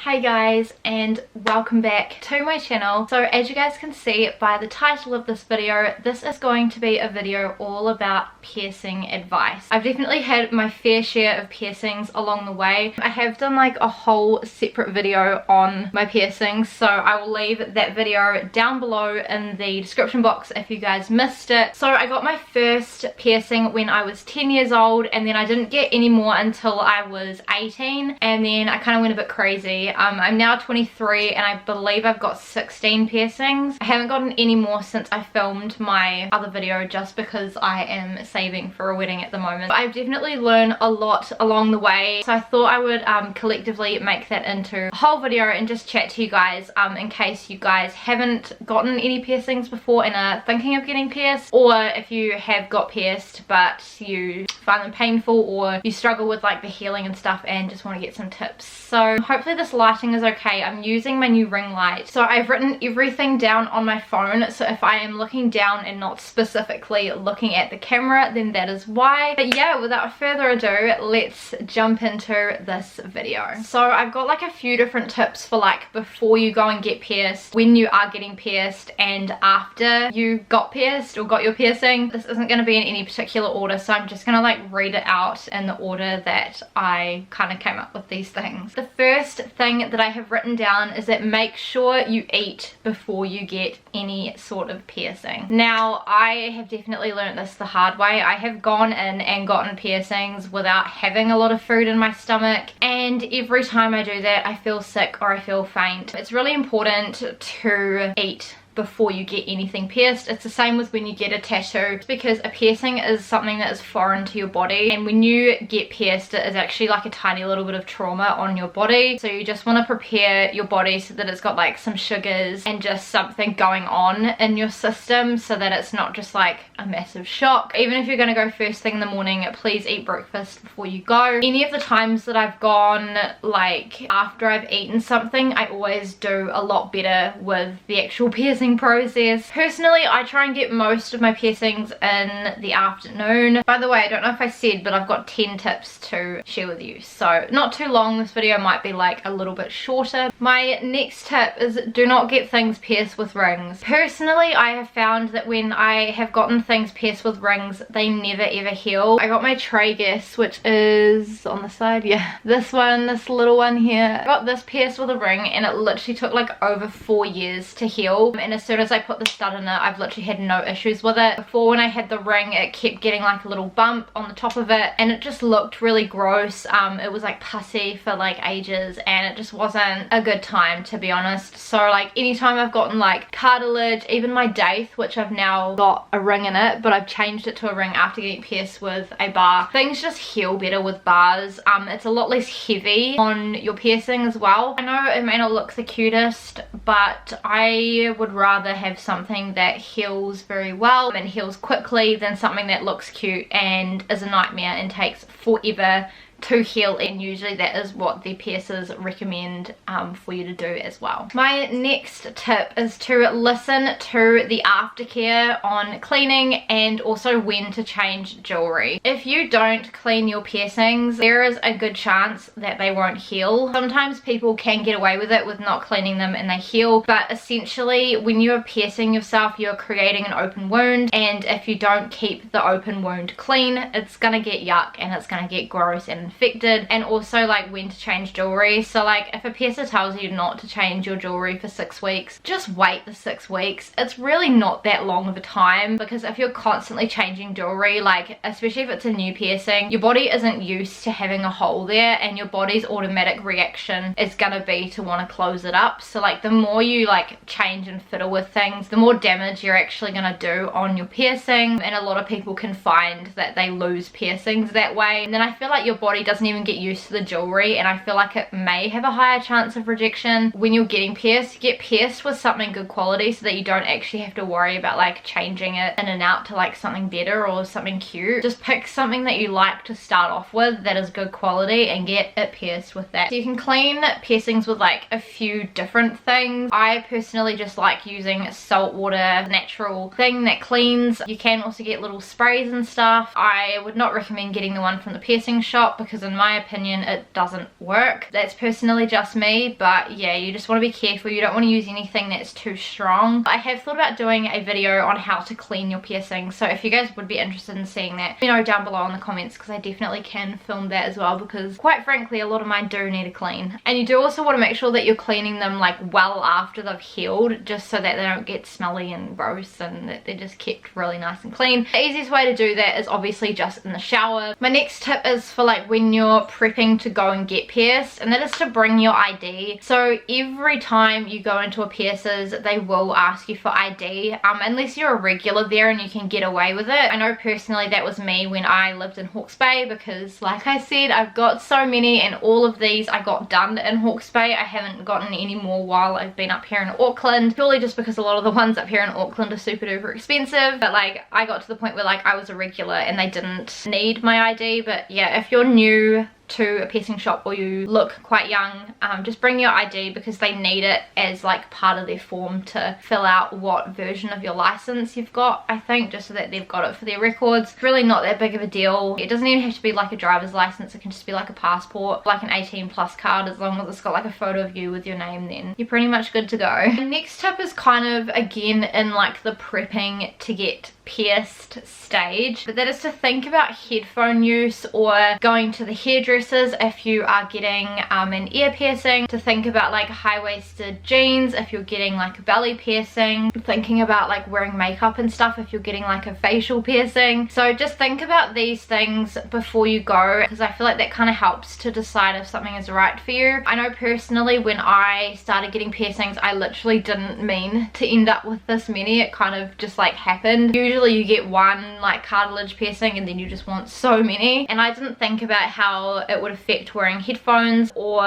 Hey guys, and welcome back to my channel. So as you guys can see by the title of this video, this is going to be a video all about piercing advice. I've definitely had my fair share of piercings along the way. I have done like a whole separate video on my piercings, so I will leave that video down below in the description box if you guys missed it. So I got my first piercing when I was 10 years old, and then I didn't get any more until I was 18, and then I kind of went a bit crazy. I'm now 23 and I believe I've got 16 piercings. I haven't gotten any more since I filmed my other video just because I am saving for a wedding at the moment. But I've definitely learned a lot along the way, so I thought I would collectively make that into a whole video and just chat to you guys in case you guys haven't gotten any piercings before and are thinking of getting pierced, or if you have got pierced but you find them painful or you struggle with like the healing and stuff and just want to get some tips. So hopefully this lighting is okay. I'm using my new ring light, so I've written everything down on my phone, so if I am looking down and not specifically looking at the camera, then that is why. But yeah, without further ado, let's jump into this video. So I've got like a few different tips for like before you go and get pierced, when you are getting pierced, and after you got pierced or got your piercing. This isn't going to be in any particular order, so I'm just going to like read it out in the order that I kind of came up with these things. The first thing that I have written down is that make sure you eat before you get any sort of piercing. Now I have definitely learned this the hard way. I have gone in and gotten piercings without having a lot of food in my stomach, and every time I do that I feel sick or I feel faint. It's really important to eat before you get anything pierced. It's the same with when you get a tattoo, because a piercing is something that is foreign to your body, and when you get pierced it is actually like a tiny little bit of trauma on your body. So you just want to prepare your body so that it's got like some sugars and just something going on in your system, so that it's not just like a massive shock. Even if you're going to go first thing in the morning, please eat breakfast before you go. Any of the times that I've gone like after I've eaten something, I always do a lot better with the actual piercing process. Personally, I try and get most of my piercings in the afternoon. By the way, I don't know if I said, but I've got 10 tips to share with you, so not too long. This video might be like a little bit shorter. My next tip is do not get things pierced with rings. Personally, I have found that when I have gotten things pierced with rings, they never ever heal. I got my tragus, which is on the side, yeah, this one, this little one here. I got this pierced with a ring and it literally took like over 4 years to heal, and as soon as I put the stud in it, I've literally had no issues with it. Before, when I had the ring, it kept getting like a little bump on the top of it and it just looked really gross. It was like pussy for like ages and it just wasn't a good time, to be honest. So like anytime I've gotten like cartilage, even my daith, which I've now got a ring in it, but I've changed it to a ring after getting pierced with a bar, things just heal better with bars. It's a lot less heavy on your piercing as well. I know it may not look the cutest, but I would rather have something that heals very well and heals quickly than something that looks cute and is a nightmare and takes forever to heal, and usually that is what the piercers recommend for you to do as well. My next tip is to listen to the aftercare on cleaning and also when to change jewelry. If you don't clean your piercings, there is a good chance that they won't heal. Sometimes people can get away with it with not cleaning them and they heal, but essentially when you are piercing yourself, you're creating an open wound, and if you don't keep the open wound clean, it's gonna get yuck and it's gonna get gross and infected. And also like when to change jewelry. So like if a piercer tells you not to change your jewelry for 6 weeks, just wait the 6 weeks. It's really not that long of a time, because if you're constantly changing jewelry, like especially if it's a new piercing, your body isn't used to having a hole there, and your body's automatic reaction is gonna be to want to close it up. So like the more you like change and fiddle with things, the more damage you're actually gonna do on your piercing. And a lot of people can find that they lose piercings that way, and then I feel like your body doesn't even get used to the jewelry, and I feel like it may have a higher chance of rejection. When you're getting pierced, get pierced with something good quality so that you don't actually have to worry about like changing it in and out to like something better or something cute. Just pick something that you like to start off with that is good quality and get it pierced with that. So you can clean piercings with like a few different things. I personally just like using salt water, natural thing that cleans. You can also get little sprays and stuff. I would not recommend getting the one from the piercing shop because because in my opinion it doesn't work. That's personally just me, but yeah, you just want to be careful. You don't want to use anything that's too strong. I have thought about doing a video on how to clean your piercings, so if you guys would be interested in seeing that, let me know down below in the comments, because I definitely can film that as well, because quite frankly a lot of mine do need a clean. And you do also want to make sure that you're cleaning them like well after they've healed, just so that they don't get smelly and gross and that they're just kept really nice and clean. The easiest way to do that is obviously just in the shower. My next tip is for like when you're prepping to go and get pierced, and that is to bring your ID. So every time you go into a piercer's they will ask you for ID, unless you're a regular there and you can get away with it. I know personally that was me when I lived in Hawke's Bay, because like I said, I've got so many, and all of these I got done in Hawke's Bay. I haven't gotten any more while I've been up here in Auckland, purely just because a lot of the ones up here in Auckland are super duper expensive. But like I got to the point where like I was a regular and they didn't need my ID. But yeah, if you're new to a piercing shop or you look quite young, just bring your ID, because they need it as like part of their form to fill out what version of your license you've got, I think, just so that they've got it for their records. It's really not that big of a deal. It doesn't even have to be like a driver's license, it can just be like a passport, like an 18+ card. As long as it's got like a photo of you with your name, then you're pretty much good to go. The next tip is kind of again in like the prepping to get pierced stage, but that is to think about headphone use or going to the hairdressers if you are getting an ear piercing, to think about like high-waisted jeans if you're getting like a belly piercing, thinking about like wearing makeup and stuff if you're getting like a facial piercing. So just think about these things before you go, because I feel like that kind of helps to decide if something is right for you. I know personally when I started getting piercings I literally didn't mean to end up with this many. It kind of just like happened. Usually you get one like cartilage piercing and then you just want so many, and I didn't think about how it would affect wearing headphones or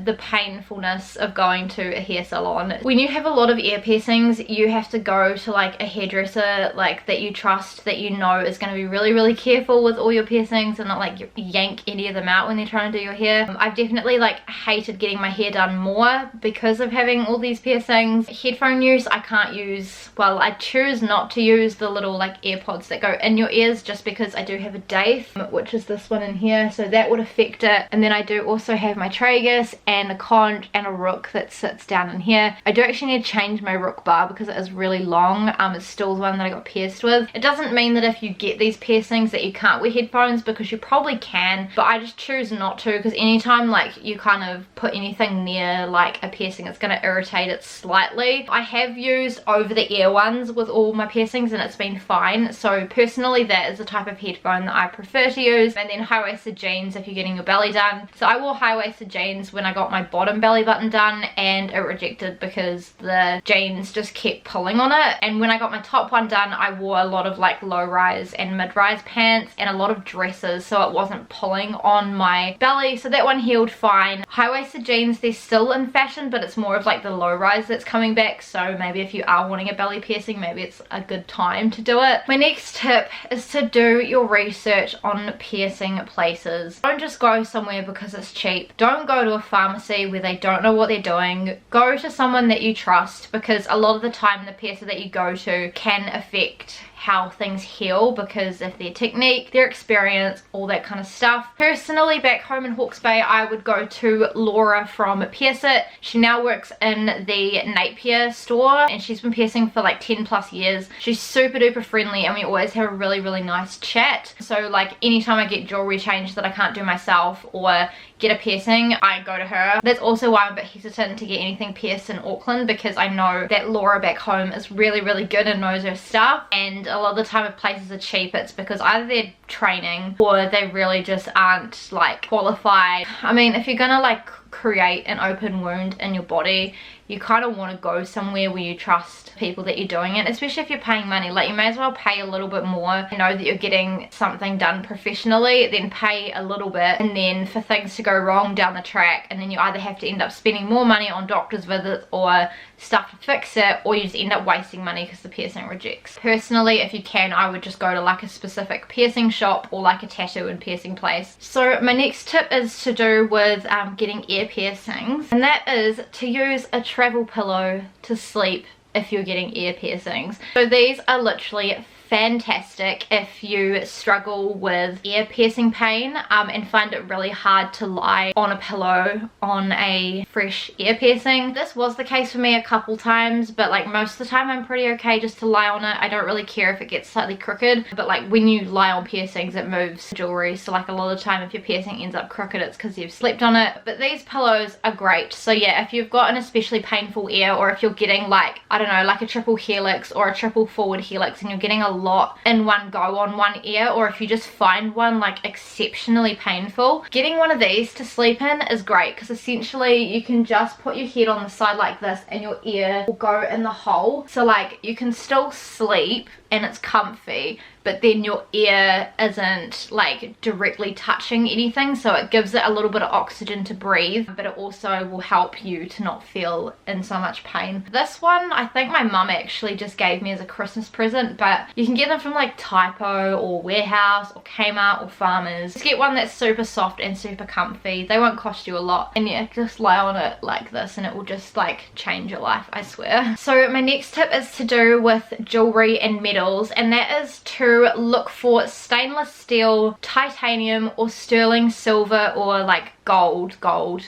the painfulness of going to a hair salon. When you have a lot of ear piercings, you have to go to like a hairdresser like that you trust, that you know is going to be really careful with all your piercings and not like yank any of them out when they're trying to do your hair. I've definitely like hated getting my hair done more because of having all these piercings. Headphone use, I can't use, well, I choose not to use the little like AirPods that go in your ears, just because I do have a Daith, which is this one in here, so that would affect it. And then I do also have my tragus and a conch and a rook that sits down in here. I do actually need to change my rook bar because it is really long. It's still the one that I got pierced with. It doesn't mean that if you get these piercings that you can't wear headphones, because you probably can, but I just choose not to, because anytime like you kind of put anything near like a piercing, it's going to irritate it slightly. I have used over the ear ones with all my piercings and it's been fine. So personally that is the type of headphone that I prefer to use. And then high-waisted jeans if you're getting your belly done. So I wore high-waisted jeans when I got my bottom belly button done, and it rejected because the jeans just kept pulling on it. And when I got my top one done, I wore a lot of like low-rise and mid-rise pants and a lot of dresses, so it wasn't pulling on my belly, so that one healed fine. High-waisted jeans, they're still in fashion, but it's more of like the low-rise that's coming back, so maybe if you are wanting a belly piercing, maybe it's a good time to do it. My next tip is to do your research on piercing places. Don't just go somewhere because it's cheap. Don't go to a pharmacy where they don't know what they're doing. Go to someone that you trust, because a lot of the time the piercer that you go to can affect how things heal because of their technique, their experience, all that kind of stuff. Personally, back home in Hawke's Bay, I would go to Laura from Pierce It. She now works in the Napier store and she's been piercing for like 10+ years. She's super duper friendly and we always have a really nice chat. So like anytime I get jewelry changed that I can't do myself or get a piercing, I go to her. That's also why I'm a bit hesitant to get anything pierced in Auckland, because I know that Laura back home is really good and knows her stuff, and a lot of the time if places are cheap, it's because either they're training or they really just aren't like qualified. I mean, if you're gonna like create an open wound in your body, you kind of want to go somewhere where you trust people that you're doing it, especially if you're paying money. Like, you may as well pay a little bit more, know that you're getting something done professionally, then pay a little bit, and then for things to go wrong down the track, and then you either have to end up spending more money on doctor's visits or stuff to fix it, or you just end up wasting money because the piercing rejects. Personally, if you can, I would just go to like a specific piercing shop or like a tattoo and piercing place. So my next tip is to do with getting ear piercings, and that is to use a travel pillow to sleep if you're getting ear piercings. So these are literally fantastic if you struggle with ear piercing pain and find it really hard to lie on a pillow on a fresh ear piercing. This was the case for me a couple times, but like most of the time I'm pretty okay just to lie on it. I don't really care if it gets slightly crooked, but like when you lie on piercings it moves jewelry, so like a lot of the time if your piercing ends up crooked it's because you've slept on it. But these pillows are great. So yeah, if you've got an especially painful ear, or if you're getting like, I don't know, like a triple helix or a triple forward helix and you're getting a lot in one go on one ear, or if you just find one like exceptionally painful, getting one of these to sleep in is great, because essentially you can just put your head on the side like this and your ear will go in the hole, so like you can still sleep and it's comfy, but then your ear isn't like directly touching anything, so it gives it a little bit of oxygen to breathe, but it also will help you to not feel in so much pain. This one I think my mum actually just gave me as a Christmas present, but you can get them from like Typo or Warehouse or Kmart or Farmers. Just get one that's super soft and super comfy. They won't cost you a lot, and yeah, just lie on it like this and it will just like change your life, I swear. So my next tip is to do with jewelry and metals, and that is to look for stainless steel, titanium or sterling silver or like gold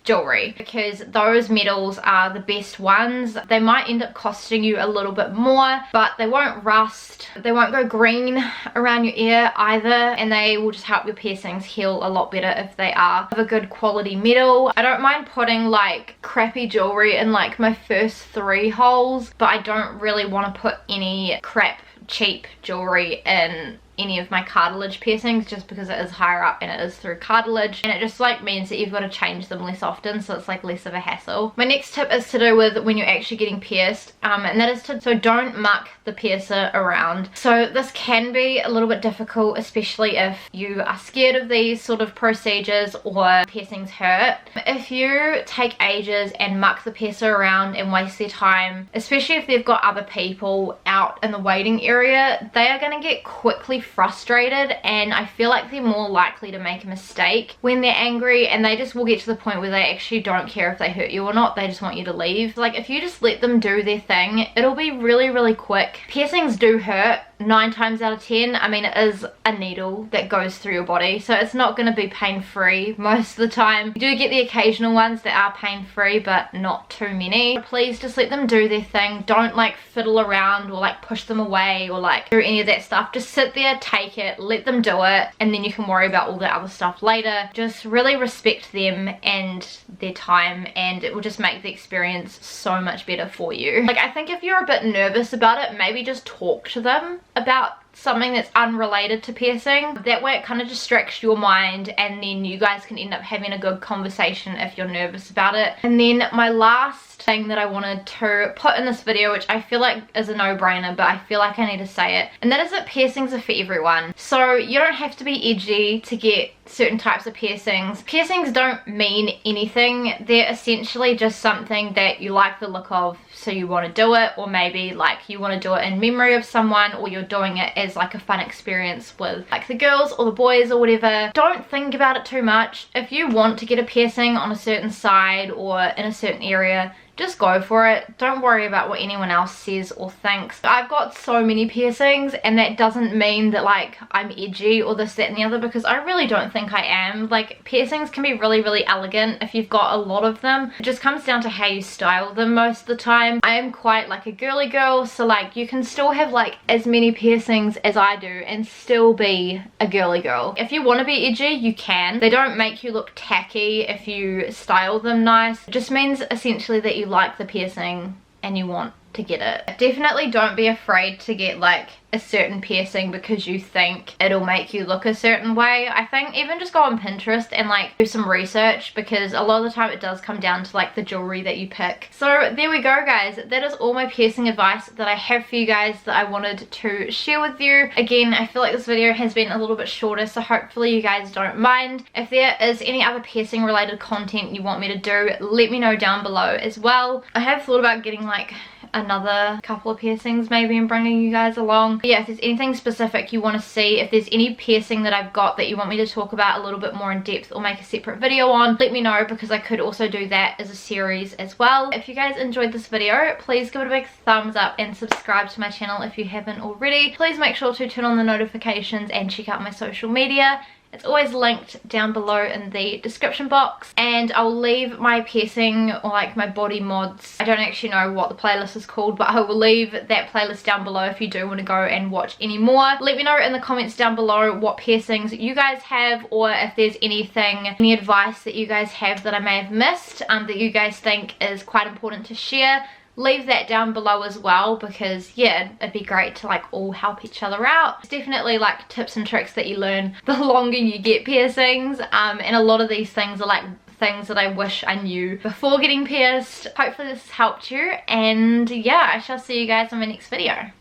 jewelry, because those metals are the best ones. They might end up costing you a little bit more, but they won't rust, they won't go green around your ear either, and they will just help your piercings heal a lot better if they are of a good quality metal. I don't mind putting like crappy jewelry in like my first 3 holes, but I don't really want to put any crap cheap jewelry in any of my cartilage piercings, just because it is higher up and it is through cartilage, and it just like means that you've got to change them less often, so it's like less of a hassle. My next tip is to do with when you're actually getting pierced, and that is to, so don't muck the piercer around. So this can be a little bit difficult, especially if you are scared of these sort of procedures or piercings hurt. If you take ages and muck the piercer around and waste their time, especially if they've got other people out in the waiting area, they are going to get quickly frustrated, and I feel like they're more likely to make a mistake when they're angry, and they just will get to the point where they actually don't care if they hurt you or not, they just want you to leave. Like if you just let them do their thing, it'll be really quick. Piercings do hurt 9 times out of 10. I mean, it is a needle that goes through your body, so it's not going to be pain-free most of the time. You do get the occasional ones that are pain-free, but not too many. Please just let them do their thing. Don't like fiddle around or like push them away or like do any of that stuff. Just sit there, take it, let them do it, and then you can worry about all the other stuff later. Just really respect them and their time, and it will just make the experience so much better for you. Like I think if you're a bit nervous about it, maybe just talk to them about something that's unrelated to piercing. That way it kind of distracts your mind, and then you guys can end up having a good conversation if you're nervous about it. And then my last thing that I wanted to put in this video, which I feel like is a no-brainer, but I feel like I need to say it, and that is that piercings are for everyone. So you don't have to be edgy to get certain types of piercings. Piercings don't mean anything. They're essentially just something that you like the look of, so you want to do it, or maybe like you want to do it in memory of someone, or you're doing it as like a fun experience with like the girls or the boys or whatever. Don't think about it too much. If you want to get a piercing on a certain side or in a certain area, just go for it. Don't worry about what anyone else says or thinks. I've got so many piercings, and that doesn't mean that like I'm edgy or this, that and the other, because I really don't think I am. Like piercings can be really elegant if you've got a lot of them. It just comes down to how you style them most of the time. I am quite like a girly girl, so like you can still have like as many piercings as I do and still be a girly girl. If you want to be edgy, you can. They don't make you look tacky if you style them nice. It just means essentially that you like the piercing and you want to get it. Definitely don't be afraid to get like a certain piercing because you think it'll make you look a certain way. I think even just go on Pinterest and like do some research, because a lot of the time it does come down to like the jewelry that you pick. So there we go guys, that is all my piercing advice that I have for you guys that I wanted to share with you. Again, I feel like this video has been a little bit shorter, so hopefully you guys don't mind. If there is any other piercing related content you want me to do, let me know down below as well. I have thought about getting like another couple of piercings maybe and bringing you guys along. But yeah, if there's anything specific you want to see, if there's any piercing that I've got that you want me to talk about a little bit more in depth or make a separate video on, let me know, because I could also do that as a series as well. If you guys enjoyed this video, please give it a big thumbs up and subscribe to my channel if you haven't already. Please make sure to turn on the notifications and check out my social media. It's always linked down below in the description box, and I'll leave my piercing or like my body mods, I don't actually know what the playlist is called, but I will leave that playlist down below if you do want to go and watch any more. Let me know in the comments down below what piercings you guys have, or if there's anything, any advice that you guys have that I may have missed that you guys think is quite important to share. Leave that down below as well, because yeah, it'd be great to like all help each other out. It's definitely like tips and tricks that you learn the longer you get piercings, and a lot of these things are like things that I wish I knew before getting pierced. Hopefully this has helped you, and yeah, I shall see you guys in my next video.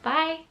Bye.